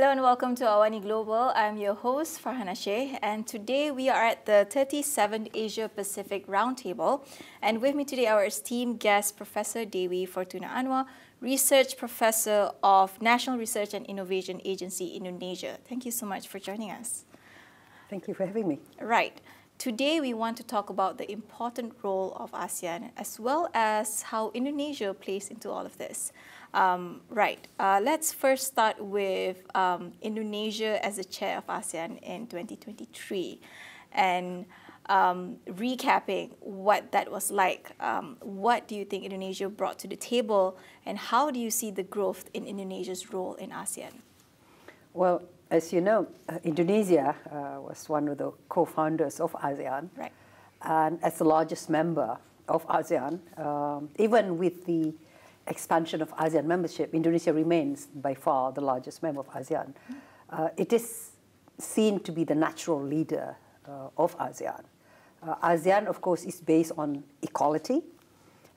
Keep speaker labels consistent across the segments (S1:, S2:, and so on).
S1: Hello and welcome to AWANI Global. I'm your host, Farhana Sheikh, and today we are at the 37th Asia Pacific Roundtable. And with me today, our esteemed guest, Professor Dewi Fortuna Anwar, Research Professor of National Research and Innovation Agency, Indonesia. Thank you so much for joining us.
S2: Thank you for having me.
S1: Right. Today, we want to talk about the important role of ASEAN as well as how Indonesia plays into all of this. Let's first start with Indonesia as the chair of ASEAN in 2023 and recapping what that was like. What do you think Indonesia brought to the table, and how do you see the growth in Indonesia's role in ASEAN?
S2: Well, as you know, Indonesia was one of the co-founders of ASEAN.
S1: Right.
S2: And as the largest member of ASEAN, even with the expansion of ASEAN membership, Indonesia remains by far the largest member of ASEAN. It is seen to be the natural leader of ASEAN. ASEAN, of course, is based on equality.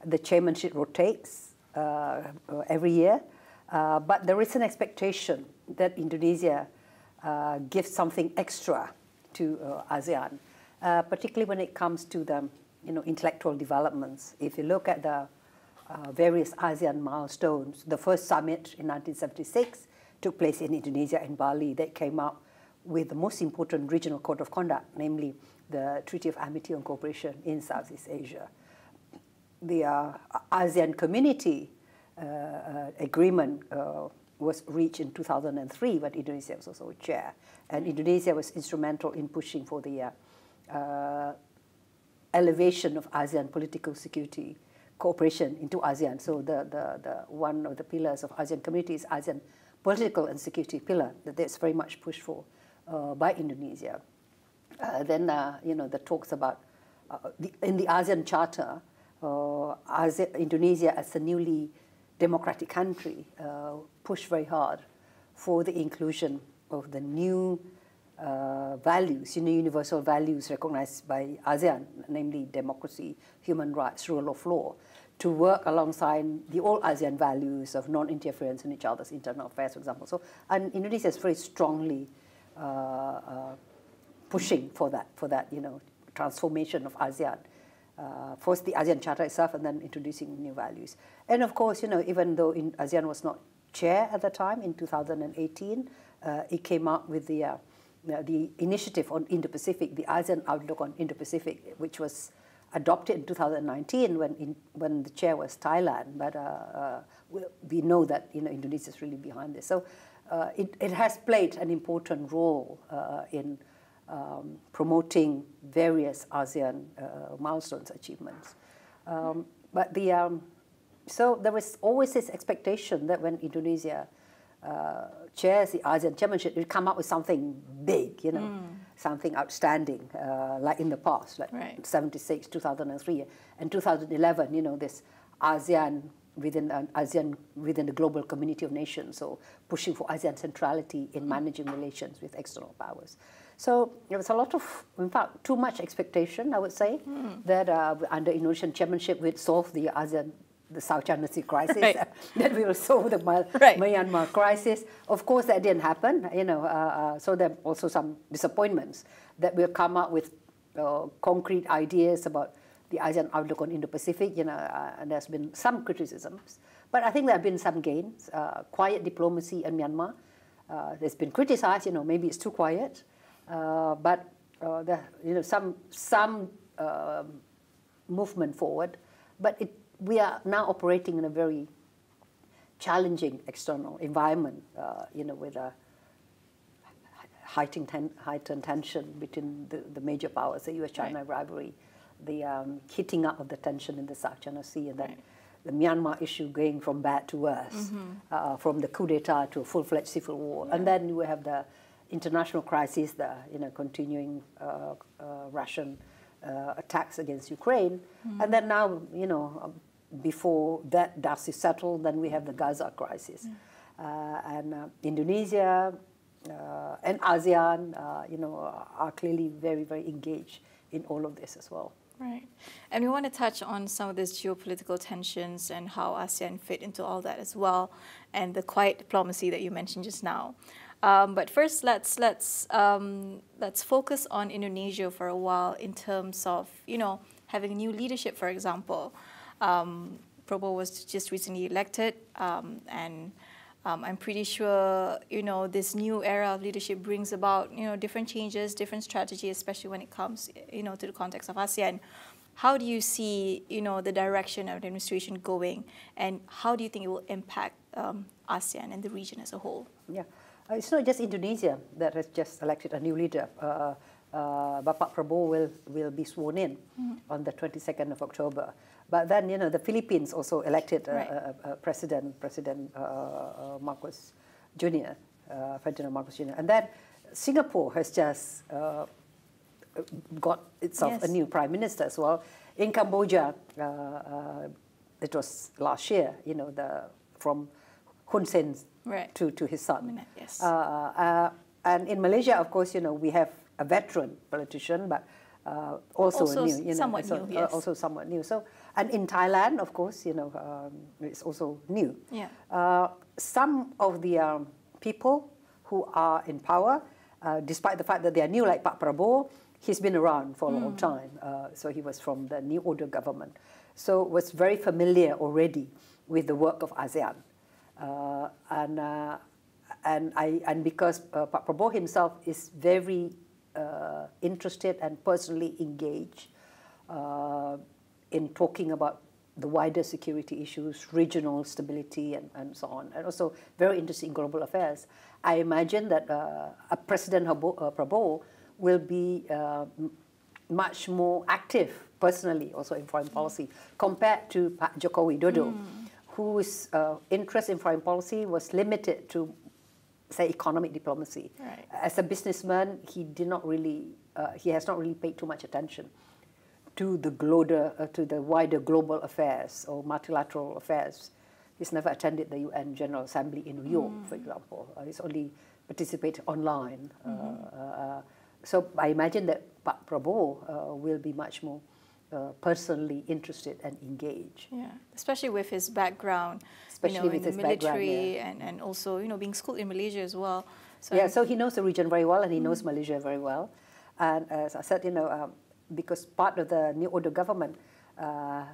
S2: The chairmanship rotates every year, but there is an expectation that Indonesia gives something extra to ASEAN, particularly when it comes to the intellectual developments. If you look at the various ASEAN milestones, the first summit in 1976 took place in Indonesia and Bali. That came up with the most important regional code of conduct, namely the Treaty of Amity and Cooperation in Southeast Asia. The ASEAN Community Agreement was reached in 2003, but Indonesia was also a chair. And Indonesia was instrumental in pushing for the elevation of ASEAN political security cooperation into ASEAN. So the one of the pillars of ASEAN community is ASEAN political and security pillar that's very much pushed for by Indonesia. Then the talks about in the ASEAN Charter, Indonesia as a newly democratic country pushed very hard for the inclusion of the new values, universal values recognized by ASEAN, namely democracy, human rights, rule of law, to work alongside the all ASEAN values of non-interference in each other's internal affairs, for example. So, and Indonesia is very strongly pushing for that, transformation of ASEAN. First the ASEAN Charter itself, and then introducing new values. And of course, even though ASEAN was not chair at the time, in 2018, it came up with the initiative on Indo-Pacific, the ASEAN Outlook on Indo-Pacific, which was adopted in 2019 when the chair was Thailand. But we know that Indonesia is really behind this. So it has played an important role in promoting various ASEAN milestones, achievements. So there was always this expectation that when Indonesia chairs the ASEAN chairmanship, it will come up with something big, something outstanding, like in the past, like
S1: right.
S2: 76, 2003, and 2011, this ASEAN within the global community of nations, so pushing for ASEAN centrality in managing relations with external powers. So there was a lot of, in fact, too much expectation, I would say, that under Indonesian chairmanship we'd solve the South China Sea crisis,
S1: right.
S2: that we will solve the Myanmar crisis. Of course, that didn't happen, so there are also some disappointments that we'll come up with concrete ideas about the ASEAN outlook on Indo-Pacific, and there's been some criticisms. But I think there have been some gains. Quiet diplomacy in Myanmar has been criticized, maybe it's too quiet. But some movement forward. But we are now operating in a very challenging external environment, with a heightened tension between the major powers, the US-China rivalry, the heating up of the tension in the South China Sea, and then the Myanmar issue going from bad to worse, from the coup d'etat to a full-fledged civil war. And then we have the international crisis, the continuing Russian attacks against Ukraine. And then now, before that dust is settled, then we have the Gaza crisis. And Indonesia and ASEAN, are clearly very, very engaged in all of this as well.
S1: Right. And we want to touch on some of these geopolitical tensions and how ASEAN fit into all that as well, and the quiet diplomacy that you mentioned just now. But first, let's focus on Indonesia for a while in terms of, you know, having new leadership, for example. Prabowo was just recently elected, and I'm pretty sure, you know, this new era of leadership brings about, you know, different changes, different strategies, especially when it comes, you know, to the context of ASEAN. How do you see, you know, the direction of the administration going, and how do you think it will impact ASEAN and the region as a whole?
S2: Yeah, it's not just Indonesia that has just elected a new leader. Bapak Prabowo will be sworn in on the 22nd of October. But then, you know, the Philippines also elected President Marcos Jr., Ferdinand Marcos Jr. And then Singapore has just got itself a new prime minister as well. In Cambodia, it was last year, you know, from Hun Sen to his son.
S1: Yes.
S2: And in Malaysia, of course, you know, we have a veteran politician, but also new, you know,
S1: somewhat new, yes.
S2: Also somewhat new. So, and in Thailand, of course, you know, it's also new.
S1: Yeah.
S2: Some of the people who are in power, despite the fact that they are new, like Pak Prabowo, he's been around for a long time. So he was from the New Order government. So was very familiar already with the work of ASEAN. And because Pak Prabowo himself is very interested and personally engaged in talking about the wider security issues, regional stability, and so on, and also very interested in global affairs. I imagine that President Prabowo will be much more active personally also in foreign policy compared to Pak Joko Widodo, whose interest in foreign policy was limited to, say, economic diplomacy.
S1: Right.
S2: As a businessman, he did not really, he has not really paid too much attention to the wider global affairs or multilateral affairs. He's never attended the UN General Assembly in New York, for example. He's only participated online. So I imagine that Pak Prabowo will be much more personally interested and engaged.
S1: Yeah, especially with his background,
S2: especially
S1: you know,
S2: with
S1: in
S2: his
S1: the military,
S2: background,
S1: and also, you know, being schooled in Malaysia as well. So
S2: yeah, so he knows the region very well, and he knows Malaysia very well. And as I said, you know, because part of the New Order government,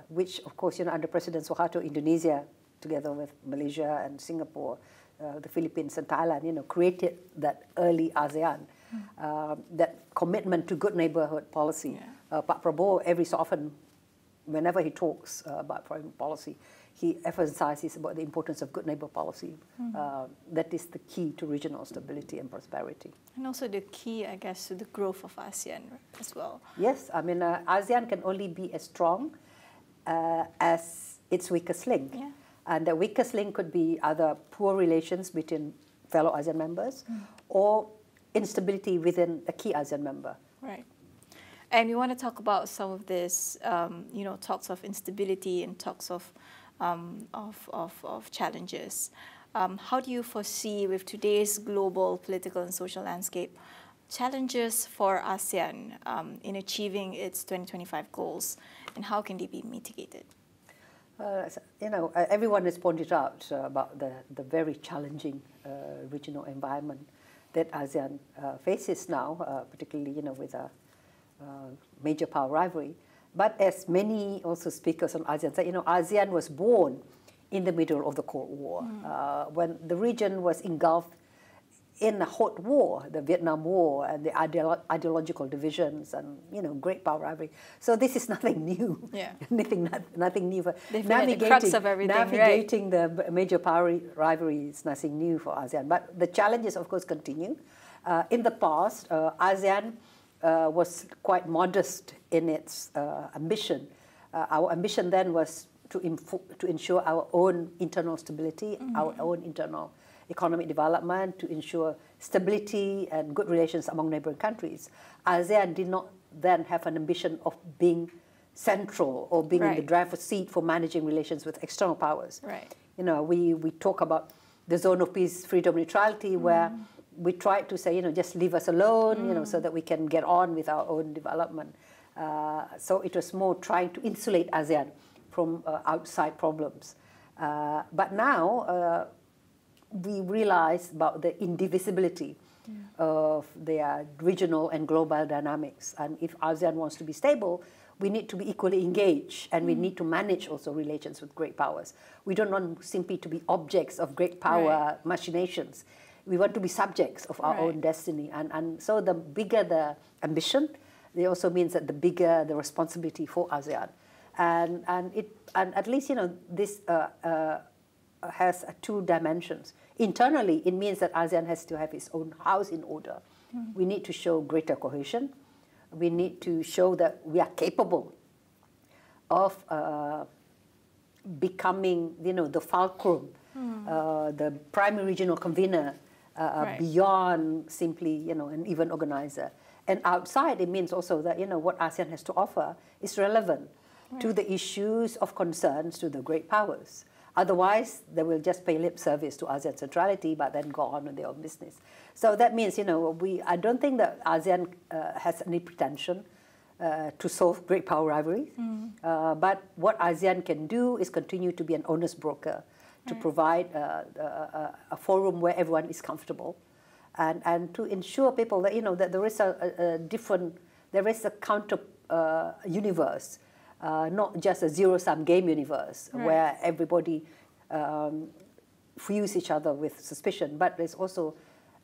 S2: which of course, you know, under President Suharto, Indonesia, together with Malaysia and Singapore, the Philippines and Thailand, you know, created that early ASEAN, that commitment to good neighborhood policy. Yeah. Pak Prabowo, every so often, whenever he talks about foreign policy, he emphasizes about the importance of good neighbor policy. That is the key to regional stability and prosperity.
S1: And also the key, I guess, to the growth of ASEAN as well.
S2: Yes, I mean, ASEAN can only be as strong as its weakest link.
S1: Yeah.
S2: And the weakest link could be either poor relations between fellow ASEAN members or instability within a key ASEAN member.
S1: Right. And we want to talk about some of this, you know, talks of instability and talks of challenges. How do you foresee, with today's global political and social landscape, challenges for ASEAN in achieving its 2025 goals, and how can they be mitigated?
S2: You know, everyone has pointed out about the very challenging regional environment that ASEAN faces now, particularly, you know, with a major power rivalry. But as many also speakers on ASEAN say, you know, ASEAN was born in the middle of the Cold War, when the region was engulfed in a hot war, the Vietnam War, and the ideological divisions, and, you know, great power rivalry. So this is nothing new.
S1: Yeah.
S2: nothing new. For
S1: They've been at the crux of everything,
S2: navigating the major power rivalry is nothing new for ASEAN. But the challenges, of course, continue. In the past, ASEAN was quite modest in its ambition. Our ambition then was to ensure our own internal stability, our own internal economic development, to ensure stability and good relations among neighboring countries. ASEAN did not then have an ambition of being central or being in the driver's seat for managing relations with external powers.
S1: Right.
S2: You know, we talk about the zone of peace, freedom, neutrality, where we tried to say, you know, just leave us alone, you know, so that we can get on with our own development. So it was more trying to insulate ASEAN from outside problems. But now, we realize about the indivisibility of their regional and global dynamics. And if ASEAN wants to be stable, we need to be equally engaged, and we need to manage also relations with great powers. We don't want simply to be objects of great power machinations. We want to be subjects of our own destiny. And so the bigger the ambition, it also means that the bigger the responsibility for ASEAN. And at least, you know, this has two dimensions. Internally, it means that ASEAN has to have its own house in order. We need to show greater cohesion. We need to show that we are capable of becoming, you know, the fulcrum, the primary regional convener, beyond simply, you know, an event organizer. And outside, it means also that, you know, what ASEAN has to offer is relevant to the issues of concerns to the great powers. Otherwise, they will just pay lip service to ASEAN centrality, but then go on with their own business. So that means, you know, I don't think that ASEAN has any pretension to solve great power rivalries. But what ASEAN can do is continue to be an honest broker, to provide a forum where everyone is comfortable, and to ensure people that, you know, that there is there is a counter universe. Not just a zero-sum game universe where everybody views each other with suspicion, but there's also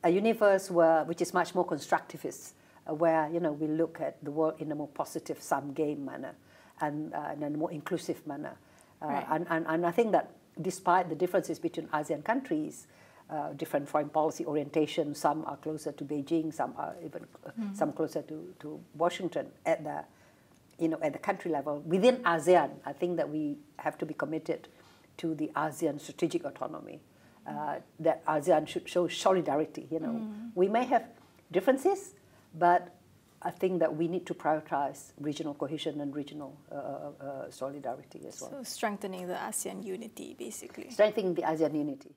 S2: a universe which is much more constructivist, where, you know, we look at the world in a more positive sum game manner and in a more inclusive manner. And I think that despite the differences between ASEAN countries, different foreign policy orientation, some are closer to Beijing, some are even some closer to Washington at the, you know, at the country level. Within ASEAN, I think that we have to be committed to the ASEAN strategic autonomy, that ASEAN should show solidarity, you know. We may have differences, but I think that we need to prioritize regional cohesion and regional solidarity as well.
S1: So strengthening the ASEAN unity, basically.
S2: Strengthening the ASEAN unity.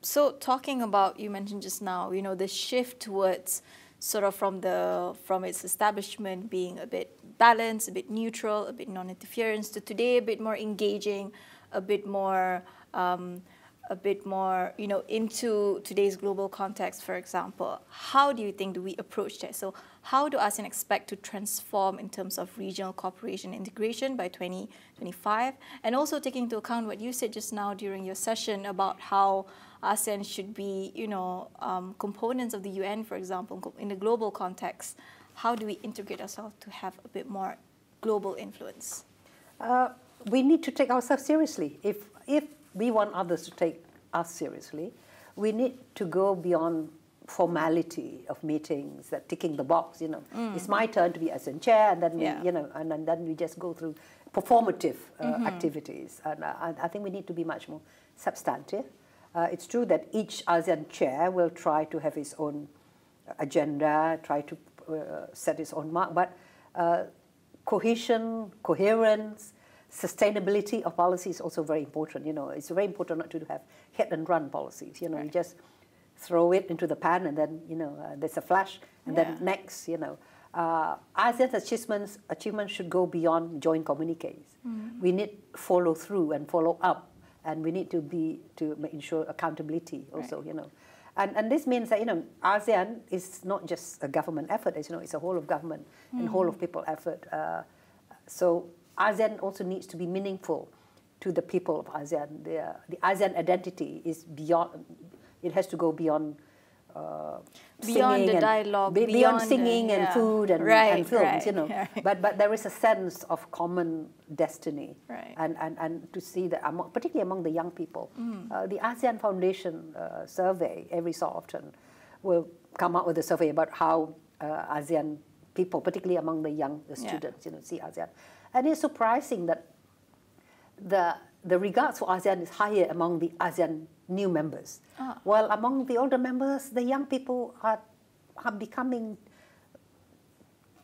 S1: So talking about, you mentioned just now, you know, the shift towards sort of from its establishment being a bit balanced, a bit neutral, a bit non-interference, to today a bit more engaging, a bit more, you know, into today's global context, for example. How do you think do we approach that? So how do ASEAN expect to transform in terms of regional cooperation integration by 2025? And also taking into account what you said just now during your session about how ASEAN should be, you know, components of the UN, for example, in the global context. How do we integrate ourselves to have a bit more global influence?
S2: We need to take ourselves seriously. If we want others to take us seriously, we need to go beyond formality of meetings, that ticking the box, you know. It's my turn to be ASEAN chair, and then we, you know, and then we just go through performative activities. And I think we need to be much more substantive. It's true that each ASEAN chair will try to have its own agenda, try to set its own mark, but cohesion, coherence, sustainability of policy is also very important. You know, it's very important not to have hit and run policies. You know, you just throw it into the pan, and then, you know, there's a flash, and then next, you know. ASEAN's achievements should go beyond joint communiques. We need follow through and follow up, and we need to ensure accountability also. You know, and this means that, you know, ASEAN is not just a government effort. As you know, it's a whole of government and whole of people effort. So ASEAN also needs to be meaningful to the people of ASEAN. The ASEAN identity is beyond. It has to go beyond
S1: beyond the dialogue,
S2: beyond singing and food and films. You know, but there is a sense of common destiny, and to see that particularly among the young people, the ASEAN Foundation survey every so often will come out with a survey about how ASEAN people, particularly among the young students, you know, see ASEAN. And it's surprising that the regards for ASEAN is higher among the ASEAN new members. While among the older members, the young people are becoming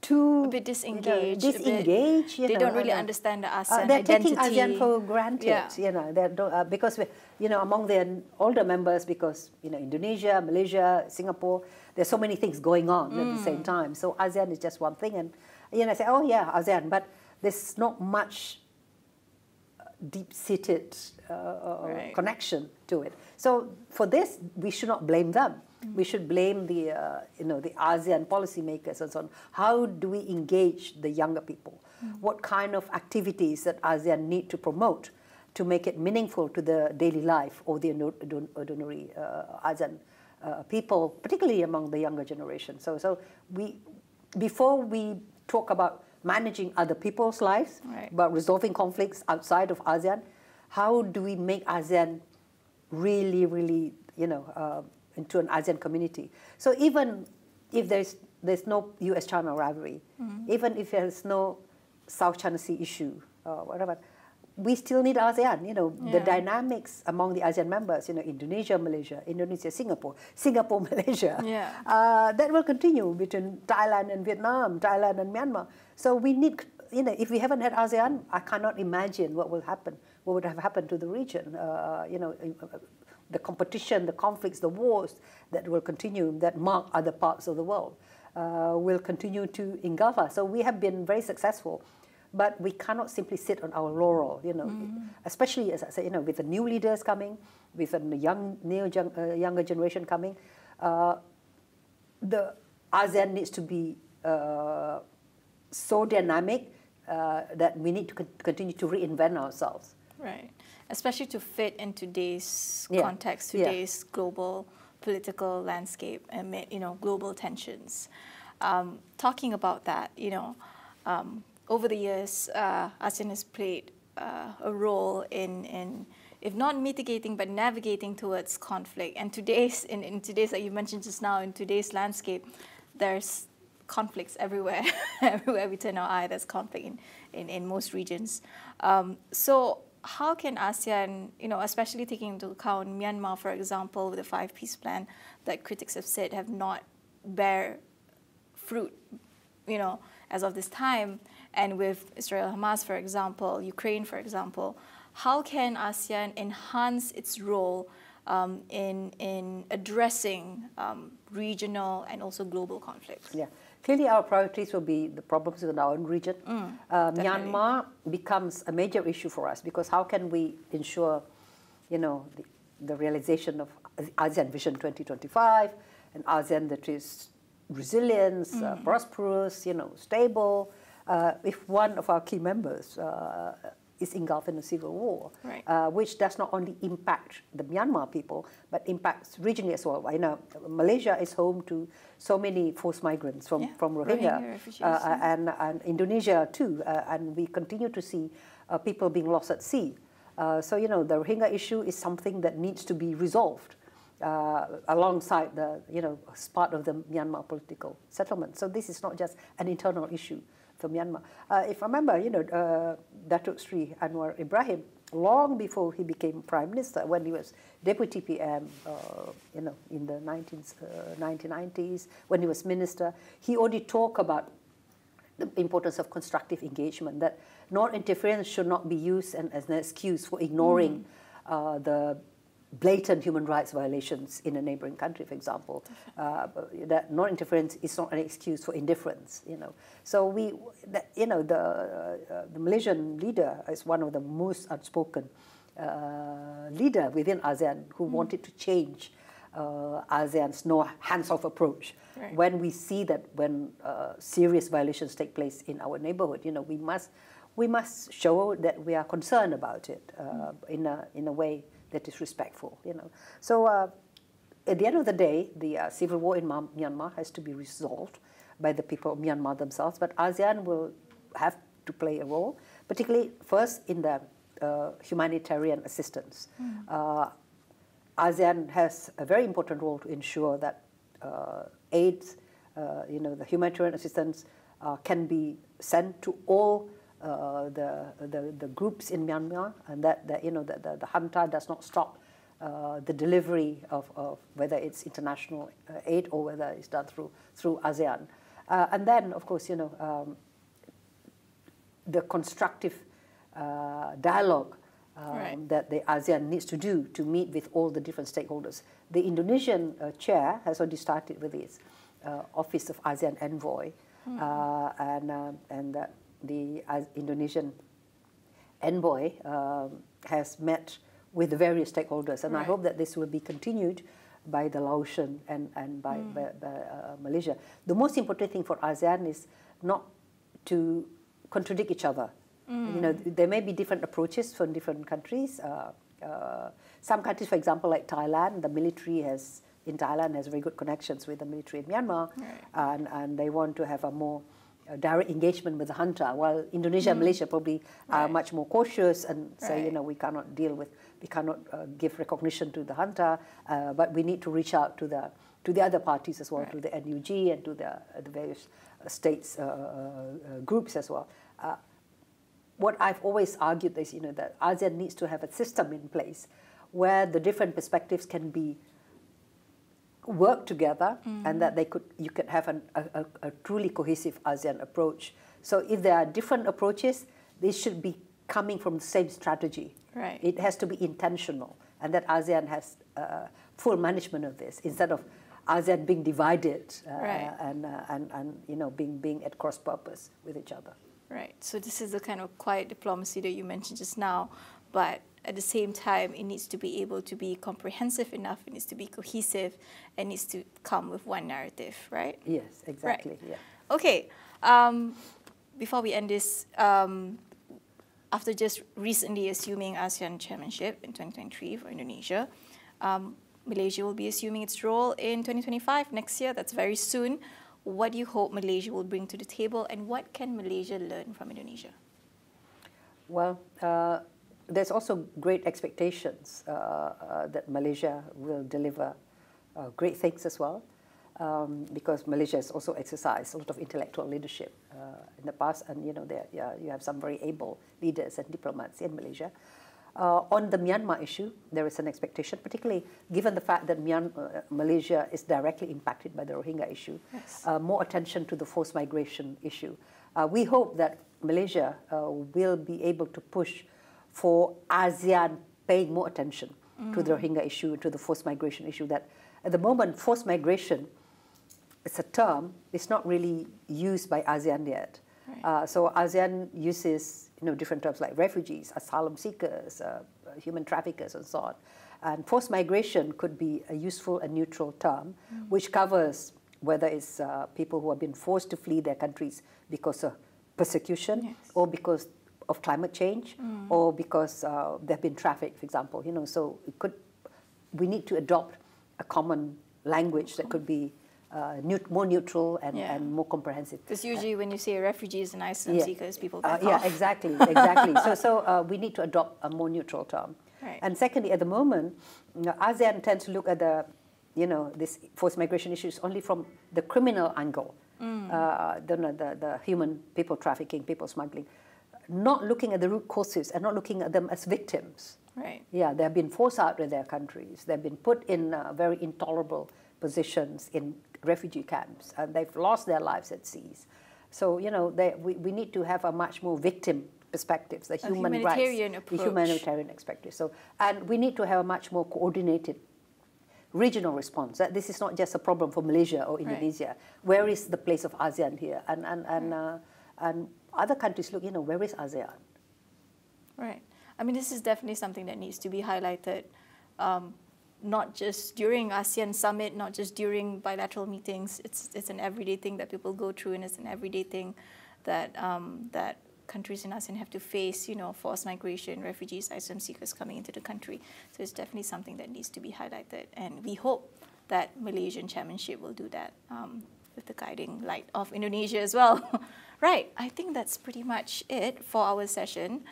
S2: too
S1: a bit disengaged.
S2: Disengaged.
S1: They don't really understand the ASEAN
S2: they're
S1: identity.
S2: taking ASEAN for granted. Because among their older members, because Indonesia, Malaysia, Singapore, there's so many things going on at the same time. So ASEAN is just one thing, and say, oh yeah, ASEAN, but there's not much deep-seated connection to it. So for this, we should not blame them. We should blame the the ASEAN policymakers and so on. How do we engage the younger people? What kind of activities that ASEAN need to promote to make it meaningful to the daily life of the ordinary ASEAN people, particularly among the younger generation? So before we talk about managing other people's lives, about resolving conflicts outside of ASEAN, how do we make ASEAN really, really, into an ASEAN community? So even if there's no US-China rivalry, even if there's no South China Sea issue, whatever, we still need ASEAN. The dynamics among the ASEAN members, Indonesia, Malaysia, Indonesia, Singapore, Malaysia, that will continue between Thailand and Vietnam, Thailand and Myanmar. So we need, if we haven't had ASEAN, I cannot imagine what will happen, what would have happened to the region. The competition, the conflicts, the wars that will continue, that mark other parts of the world, will continue to engulf us. So we have been very successful, but we cannot simply sit on our laurel, especially, as I say, with the new leaders coming, with a younger generation coming. The ASEAN needs to be so dynamic that we need to continue to reinvent ourselves.
S1: Right. Especially to fit in today's context, today's global political landscape, amid global tensions. Talking about that, over the years, ASEAN has played a role in, if not mitigating, but navigating towards conflict. And in today's, like you mentioned just now, in today's landscape, there's conflicts everywhere. Everywhere we turn our eye, there's conflict in most regions. So how can ASEAN, especially taking into account Myanmar, for example, with the 5-piece plan that critics have said have not bear fruit, as of this time, and with Israel-Hamas, for example, Ukraine, for example, how can ASEAN enhance its role in addressing regional and also global conflicts? Yeah.
S2: Clearly, our priorities will be the problems in our own region. Myanmar becomes a major issue for us, because how can we ensure, the realization of ASEAN Vision 2025, an ASEAN that is resilient, prosperous, stable, if one of our key members is engulfed in a civil war, which does not only impact the Myanmar people, but impacts regionally as well. I know Malaysia is home to so many forced migrants from Rohingya, and Indonesia too, and we continue to see people being lost at sea. So, the Rohingya issue is something that needs to be resolved alongside the, as part of the Myanmar political settlement. So this is not just an internal issue for Myanmar. If I remember, Datuk Sri Anwar Ibrahim, long before he became Prime Minister, when he was Deputy PM, in the 1990s, when he was Minister, he already talked about the importance of constructive engagement, that non-interference should not be used as an excuse for ignoring the blatant human rights violations in a neighboring country, for example. That non-interference is not an excuse for indifference. So the Malaysian leader is one of the most outspoken leader within ASEAN who wanted to change ASEAN's no hands-off approach. When we see that when serious violations take place in our neighborhood, we must show that we are concerned about it in a way that is respectful. So at the end of the day, the civil war in Myanmar has to be resolved by the people of Myanmar themselves, but ASEAN will have to play a role, particularly first in the humanitarian assistance. ASEAN has a very important role to ensure that aid, the humanitarian assistance can be sent to all the groups in Myanmar, and that the junta does not stop the delivery of whether it's international aid or whether it's done through ASEAN. And then, of course, the constructive dialogue that the ASEAN needs to do to meet with all the different stakeholders. The Indonesian chair has already started with its Office of ASEAN Envoy, and the Indonesian envoy has met with the various stakeholders, and I hope that this will be continued by the Laotian and by Malaysia. The most important thing for ASEAN is not to contradict each other. There may be different approaches from different countries. Some countries, for example, like Thailand, the military in Thailand has very good connections with the military in Myanmar, and they want to have a more direct engagement with the junta, while Indonesia and Malaysia probably are much more cautious and say, we cannot give recognition to the junta, but we need to reach out to the other parties as well, to the NUG and to the various states groups as well. What I've always argued is, that ASEAN needs to have a system in place where the different perspectives can be work together, and that you could have a truly cohesive ASEAN approach. So if there are different approaches, they should be coming from the same strategy.
S1: Right.
S2: It has to be intentional, and that ASEAN has full management of this instead of ASEAN being divided and being at cross purpose with each other.
S1: Right. So this is the kind of quiet diplomacy that you mentioned just now, but at the same time, it needs to be able to be comprehensive enough, it needs to be cohesive, and needs to come with one narrative, right?
S2: Yes, exactly.
S1: Right.
S2: Yeah.
S1: Okay. Before we end this, after just recently assuming ASEAN chairmanship in 2023 for Indonesia, Malaysia will be assuming its role in 2025, next year. That's very soon. What do you hope Malaysia will bring to the table, and what can Malaysia learn from Indonesia?
S2: Well, there's also great expectations that Malaysia will deliver great things as well, because Malaysia has also exercised a lot of intellectual leadership in the past, and you have some very able leaders and diplomats in Malaysia. On the Myanmar issue, there is an expectation, particularly given the fact that Malaysia is directly impacted by the Rohingya issue, more attention to the forced migration issue. We hope that Malaysia will be able to push for ASEAN paying more attention to the Rohingya issue, to the forced migration issue, that at the moment, forced migration is a term, it's not really used by ASEAN yet. Right. So ASEAN uses different terms like refugees, asylum seekers, human traffickers, and so on. And forced migration could be a useful and neutral term, which covers whether it's people who have been forced to flee their countries because of persecution, or because of climate change, or because they've been trafficked, for example. So we need to adopt a common language that could be more neutral and more comprehensive.
S1: Because usually when you say refugees and asylum seekers, people back
S2: off.
S1: Yeah,
S2: exactly. So we need to adopt a more neutral term.
S1: Right.
S2: And secondly, at the moment, ASEAN tends to look at this forced migration issues only from the criminal angle, the human people trafficking, people smuggling, not looking at the root causes and not looking at them as victims.
S1: Right.
S2: Yeah, they have been forced out of their countries. They've been put in very intolerable positions in refugee camps, and they've lost their lives at seas. So, we need to have a much more victim perspectives, the human rights, the humanitarian perspective. So, and we need to have a much more coordinated regional response. This is not just a problem for Malaysia or Indonesia. Right. Where is the place of ASEAN here? And other countries look, where is ASEAN? Right.
S1: I mean, this is definitely something that needs to be highlighted, not just during ASEAN summit, not just during bilateral meetings. It's an everyday thing that people go through, and it's an everyday thing that that countries in ASEAN have to face, forced migration, refugees, asylum seekers coming into the country. So it's definitely something that needs to be highlighted, and we hope that Malaysian chairmanship will do that with the guiding light of Indonesia as well. Right, I think that's pretty much it for our session.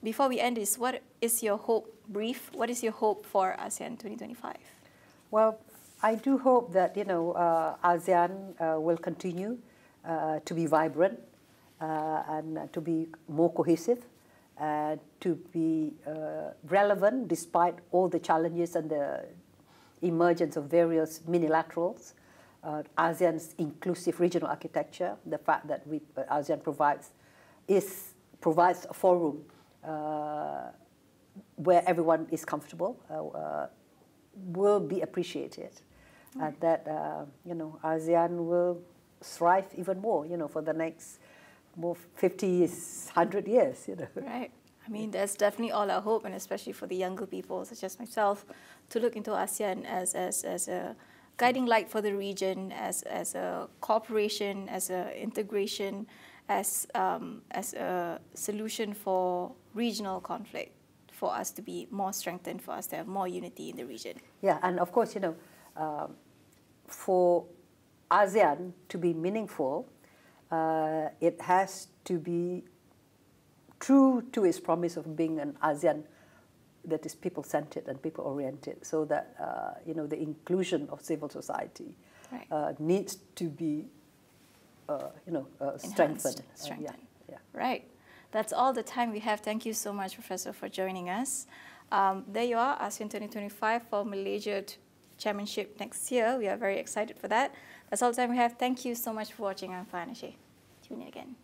S1: Before we end this, what is your hope, brief, what is your hope for ASEAN 2025?
S2: Well, I do hope that, ASEAN will continue to be vibrant and to be more cohesive, to be relevant despite all the challenges and the emergence of various minilaterals. ASEAN's inclusive regional architecture, the fact that ASEAN provides a forum where everyone is comfortable, will be appreciated, and that ASEAN will thrive even more, for the next 50 years, 100 years,
S1: Right. I mean, that's definitely all our hope, and especially for the younger people, such as myself, to look into ASEAN as a guiding light for the region, as a cooperation, as a integration, as a solution for regional conflict, for us to be more strengthened, for us to have more unity in the region.
S2: Yeah, and of course, for ASEAN to be meaningful, it has to be true to its promise of being an ASEAN that is people-centered and people-oriented, so that the inclusion of civil society needs to be strengthened.
S1: Yeah. Right. That's all the time we have. Thank you so much, Professor, for joining us. There you are, ASEAN 2025 for Malaysia chairmanship next year. We are very excited for that. That's all the time we have. Thank you so much for watching. I'm Fanashi. Tune in again.